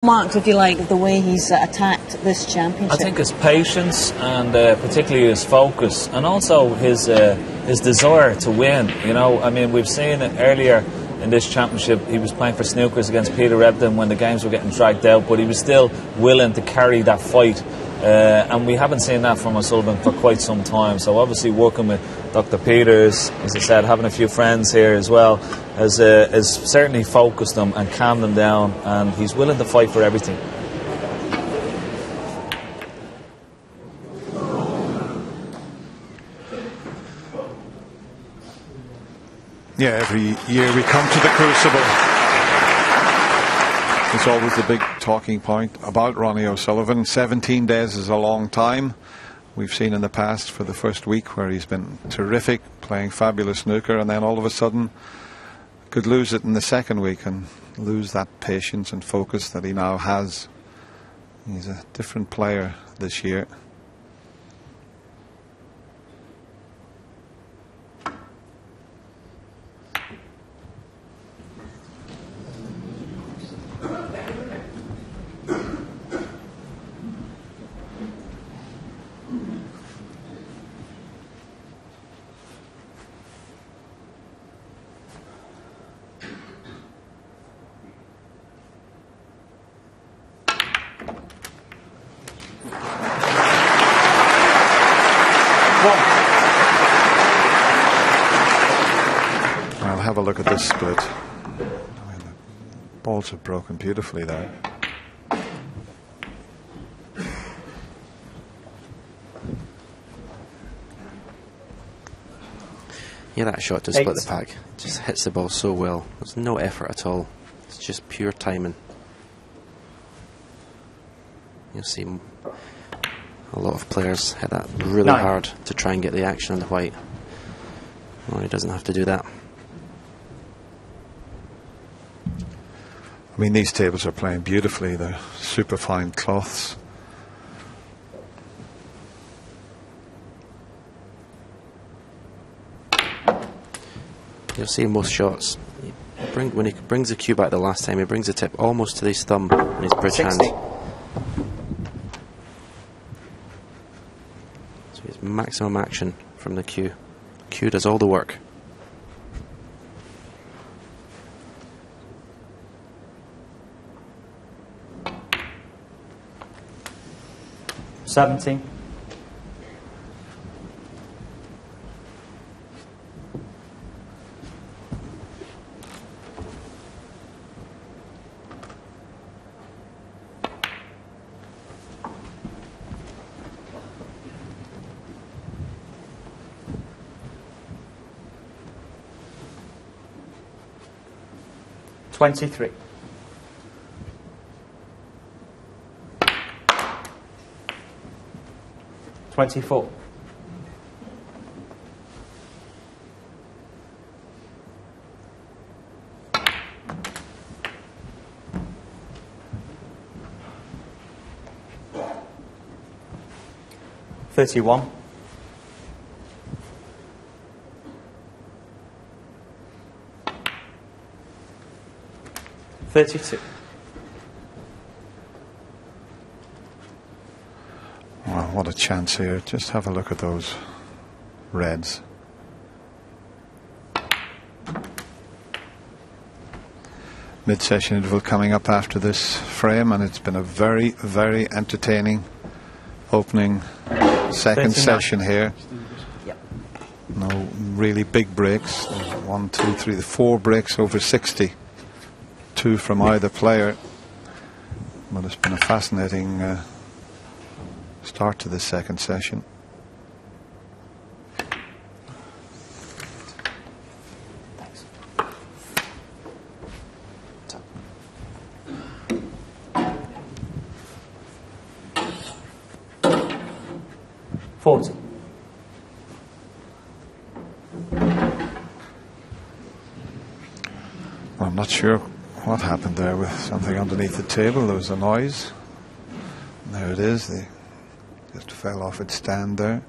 Marked, if you like, the way he's attacked this championship? I think his patience and particularly his focus, and also his desire to win. You know, I mean, we've seen it earlier in this championship. He was playing for Snookers against Peter Ebden when the games were getting dragged out, but he was still willing to carry that fight. And we haven't seen that from O'Sullivan for quite some time. So obviously working with Dr. Peters, as I said, having a few friends here as well, has certainly focused them and calmed them down, and he's willing to fight for everything. Yeah, every year we come to the Crucible. It's always the big talking point about Ronnie O'Sullivan. 17 days is a long time. We've seen in the past for the first week where he's been terrific, playing fabulous snooker, and then all of a sudden could lose it in the second week and lose that patience and focus that he now has. He's a different player this year. I'll have a look at this split. I mean, the balls have broken beautifully there. Yeah, that shot to split the pack just hits the ball so well. There's no effort at all. It's just pure timing. You'll see a lot of players hit that really hard to try and get the action on the white. Well, he doesn't have to do that. I mean, these tables are playing beautifully. They're super fine cloths. You'll see most shots. When he brings the cue back the last time, he brings the tip almost to his thumb in his bridge hand. So it's maximum action from the cue. Cue does all the work. $17. $23. $24. $31. $32. Wow, what a chance here. Just have a look at those reds. Mid-session interval coming up after this frame, and it's been a very, very entertaining opening second session here. No really big breaks. 1, 2, 3, 4 breaks over 60. 2 from either player. But it's been a fascinating start to this second session. $40. Well, I'm not sure what happened there with something underneath the table. There was a noise. There it is. They just fell off its stand there.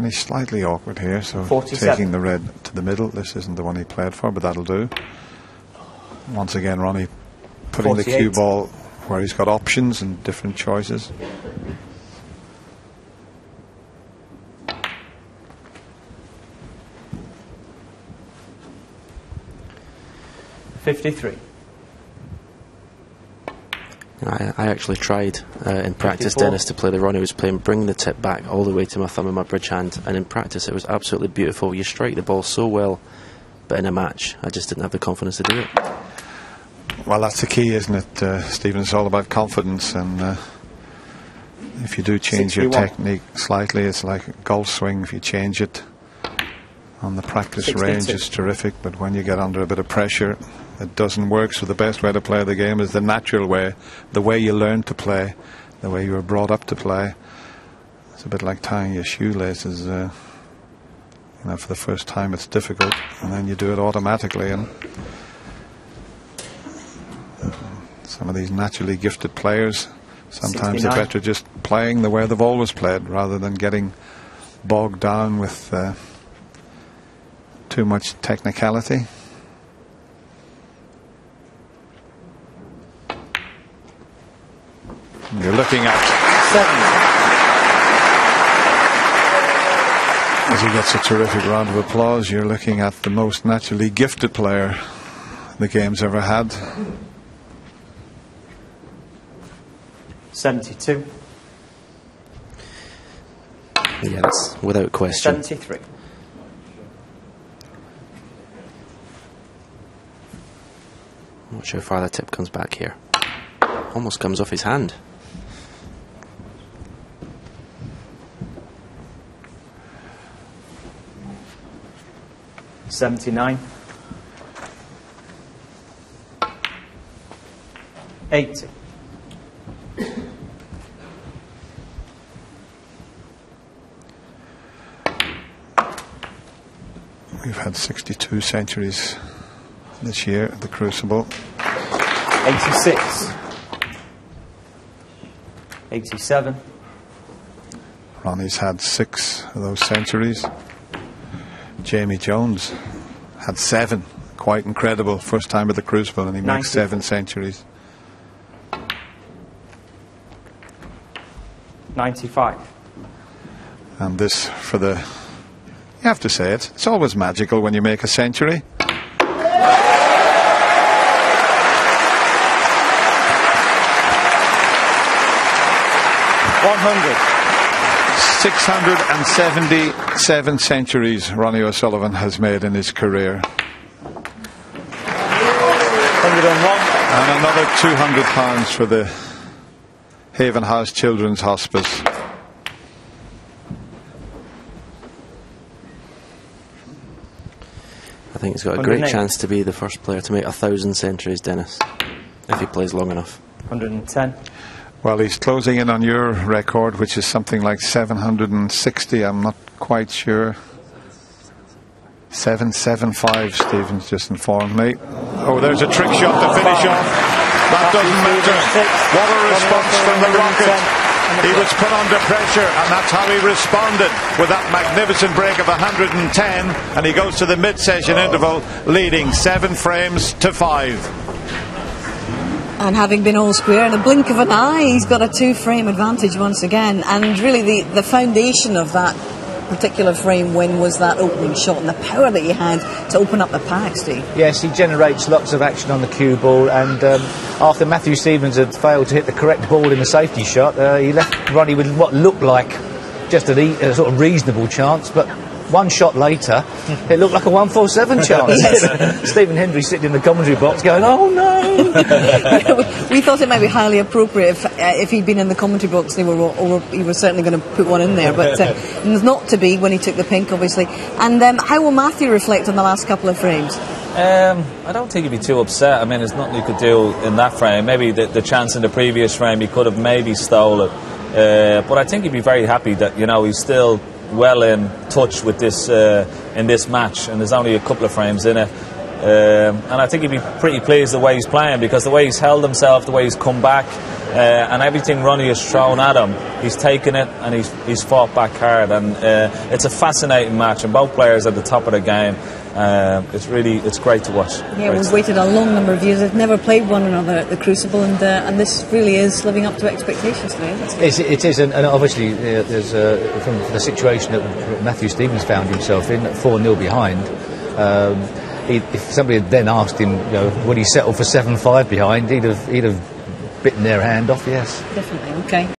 And he's slightly awkward here, so 47. taking the red to the middle. This isn't the one he played for, but that'll do. Once again, Ronnie putting 48. the cue ball where he's got options and different choices. $53. I actually tried in practice, 54. Dennis, to play the Ronnie was playing, bring the tip back all the way to my thumb and my bridge hand, and in practice it was absolutely beautiful. You strike the ball so well, but in a match I just didn't have the confidence to do it. Well, that's the key, isn't it, Stephen? It's all about confidence, and if you do change 61. your technique slightly, it's like a golf swing. If you change it on the practice 62. range, it's terrific, but when you get under a bit of pressure, it doesn't work. So the best way to play the game is the natural way, the way you learn to play, the way you were brought up to play. It's a bit like tying your shoelaces. You know, for the first time it's difficult, and then you do it automatically. And some of these naturally gifted players, sometimes 69. they're better just playing the way they've always played, rather than getting bogged down with too much technicality. You're looking at 7. as he gets a terrific round of applause, you're looking at the most naturally gifted player the game's ever had. 72. Yeah, that's without question. 73. I'm not sure how far the tip comes back here. Almost comes off his hand. $79. 80. We've had 62 centuries this year at the Crucible. 86. 87. Ronnie's had 6 of those centuries. Jamie Jones had 7. Quite incredible. First time at the Crucible, and he makes 7 centuries. 95. And this for the... You have to say it. It's always magical when you make a century. 677 centuries Ronnie O'Sullivan has made in his career. 101. And another £200 for the Haven House Children's Hospice. I think he's got a great 108. chance to be the first player to make 1,000 centuries, Dennis, if he plays long enough. 110. Well, he's closing in on your record, which is something like 760. I'm not quite sure. 775, Stephen's just informed me. Oh, there's a trick shot to finish off. That doesn't matter. What a response from the Rocket. He was put under pressure, and that's how he responded with that magnificent break of 110. And he goes to the mid-session interval, leading 7 frames to 5. And having been all square in a blink of an eye, he's got a 2-frame advantage once again. And really the foundation of that particular frame win was that opening shot and the power that he had to open up the pack, Steve. Yes, he generates lots of action on the cue ball, and after Matthew Stevens had failed to hit the correct ball in the safety shot, he left Ronnie with what looked like just a sort of reasonable chance, but one shot later, it looked like a 147 chance. Yes. Stephen Hendry sitting in the commentary box going, "Oh no!" We thought it might be highly appropriate if he'd been in the commentary box. He was certainly going to put one in there, but not to be when he took the pink, obviously. And how will Matthew reflect on the last couple of frames? I don't think he'd be too upset. I mean, there's nothing he could do in that frame. Maybe the chance in the previous frame he could have maybe stole it, but I think he'd be very happy that he's still well in touch with this in this match, and there's only a couple of frames in it, and I think he'd be pretty pleased the way he's playing, because the way he's held himself, the way he's come back, and everything Ronnie has thrown at him, he's taken it and he's fought back hard, and it's a fascinating match, and both players at the top of the game. It's great to watch. Yeah, we've waited a long number of years. They've never played one another at the Crucible, and this really is living up to expectations today, isn't it? It is, and obviously there's from the situation that Matthew Stevens found himself in, 4-0 behind. If somebody had then asked him, would he settle for 7-5 behind, he'd have bitten their hand off. Yes, definitely. Okay.